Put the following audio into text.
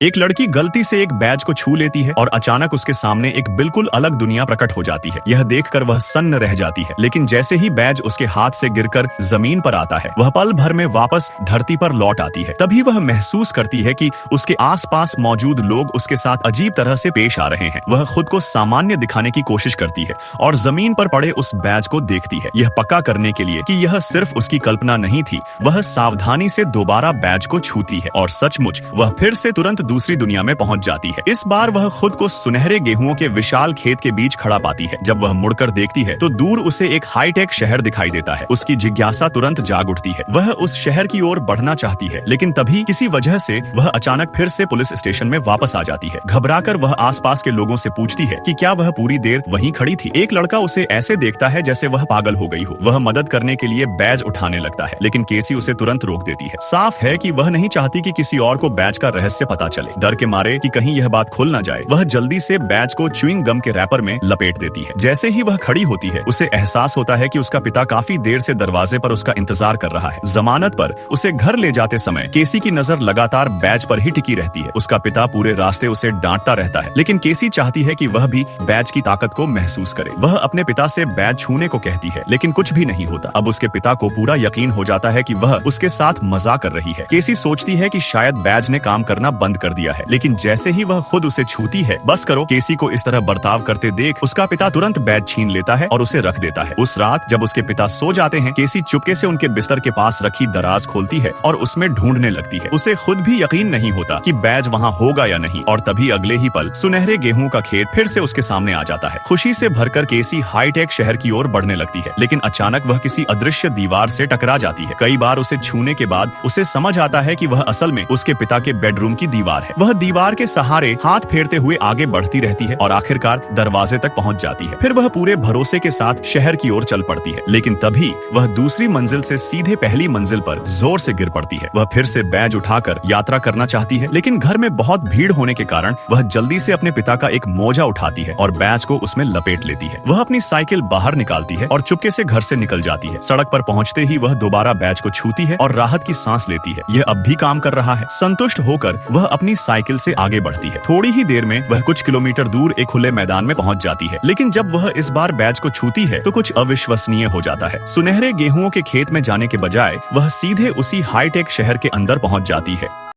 एक लड़की गलती से एक बैज को छू लेती है और अचानक उसके सामने एक बिल्कुल अलग दुनिया प्रकट हो जाती है। यह देखकर वह सन्न रह जाती है, लेकिन जैसे ही बैज उसके हाथ से गिरकर जमीन पर आता है, वह पल भर में वापस धरती पर लौट आती है। तभी वह महसूस करती है कि उसके आसपास मौजूद लोग उसके साथ अजीब तरह से पेश आ रहे हैं। वह खुद को सामान्य दिखाने की कोशिश करती है और जमीन पर पड़े उस बैज को देखती है, यह पक्का करने के लिए कि यह सिर्फ उसकी कल्पना नहीं थी। वह सावधानी से दोबारा बैज को छूती है और सचमुच वह फिर से तुरंत दूसरी दुनिया में पहुंच जाती है। इस बार वह खुद को सुनहरे गेहूं के विशाल खेत के बीच खड़ा पाती है। जब वह मुड़कर देखती है तो दूर उसे एक हाईटेक शहर दिखाई देता है। उसकी जिज्ञासा तुरंत जाग उठती है। वह उस शहर की ओर बढ़ना चाहती है, लेकिन तभी किसी वजह से वह अचानक फिर से पुलिस स्टेशन में वापस आ जाती है। घबराकर वह आसपास के लोगों से पूछती है कि क्या वह पूरी देर वहीं खड़ी थी। एक लड़का उसे ऐसे देखता है जैसे वह पागल हो गई हो। वह मदद करने के लिए बैज उठाने लगता है, लेकिन केसी उसे तुरंत रोक देती है। साफ है कि वह नहीं चाहती कि किसी और को बैज का रहस्य पता चले। डर के मारे कि कहीं यह बात खुल ना जाए, वह जल्दी से बैज को च्युइंग गम के रैपर में लपेट देती है। जैसे ही वह खड़ी होती है, उसे एहसास होता है कि उसका पिता काफी देर से दरवाजे पर उसका इंतजार कर रहा है। जमानत पर उसे घर ले जाते समय केसी की नजर लगातार बैज पर ही टिकी रहती है। उसका पिता पूरे रास्ते उसे डांटता रहता है, लेकिन केसी चाहती है कि वह भी बैज की ताकत को महसूस करे। वह अपने पिता से बैज छूने को कहती है, लेकिन कुछ भी नहीं होता। अब उसके पिता को पूरा यकीन हो जाता है कि वह उसके साथ मजाक कर रही है। केसी सोचती है कि शायद बैज ने काम करना बंद कर दिया है, लेकिन जैसे ही वह खुद उसे छूती है, बस करो, केसी को इस तरह बर्ताव करते देख उसका पिता तुरंत बैज छीन लेता है और उसे रख देता है। उस रात जब उसके पिता सो जाते हैं, केसी चुपके से उनके बिस्तर के पास रखी दराज खोलती है और उसमें ढूंढने लगती है। उसे खुद भी यकीन नहीं होता कि बैज वहाँ होगा या नहीं, और तभी अगले ही पल सुनहरे गेहूं का खेत फिर से उसके सामने आ जाता है। खुशी से भरकर केसी हाईटेक शहर की ओर बढ़ने लगती है, लेकिन अचानक वह किसी अदृश्य दीवार से टकरा जाती है। कई बार उसे छूने के बाद उसे समझ आता है कि वह असल में उसके पिता के बेडरूम की दीवार है। वह दीवार के सहारे हाथ फेरते हुए आगे बढ़ती रहती है और आखिरकार दरवाजे तक पहुंच जाती है। फिर वह पूरे भरोसे के साथ शहर की ओर चल पड़ती है, लेकिन तभी वह दूसरी मंजिल से सीधे पहली मंजिल पर जोर से गिर पड़ती है। वह फिर से बैज उठाकर यात्रा करना चाहती है, लेकिन घर में बहुत भीड़ होने के कारण वह जल्दी से अपने पिता का एक मोजा उठाती है और बैज को उसमें लपेट लेती है। वह अपनी साइकिल बाहर निकालती है और चुपके से घर से निकल जाती है। सड़क पर पहुंचते ही वह दोबारा बैज को छूती है और राहत की सांस लेती है। यह अब भी काम कर रहा है। संतुष्ट होकर वह अपनी साइकिल से आगे बढ़ती है। थोड़ी ही देर में वह कुछ किलोमीटर दूर एक खुले मैदान में पहुंच जाती है, लेकिन जब वह इस बार बैज को छूती है तो कुछ अविश्वसनीय हो जाता है। सुनहरे गेहूं के खेत में जाने के बजाय वह सीधे उसी हाईटेक शहर के अंदर पहुंच जाती है।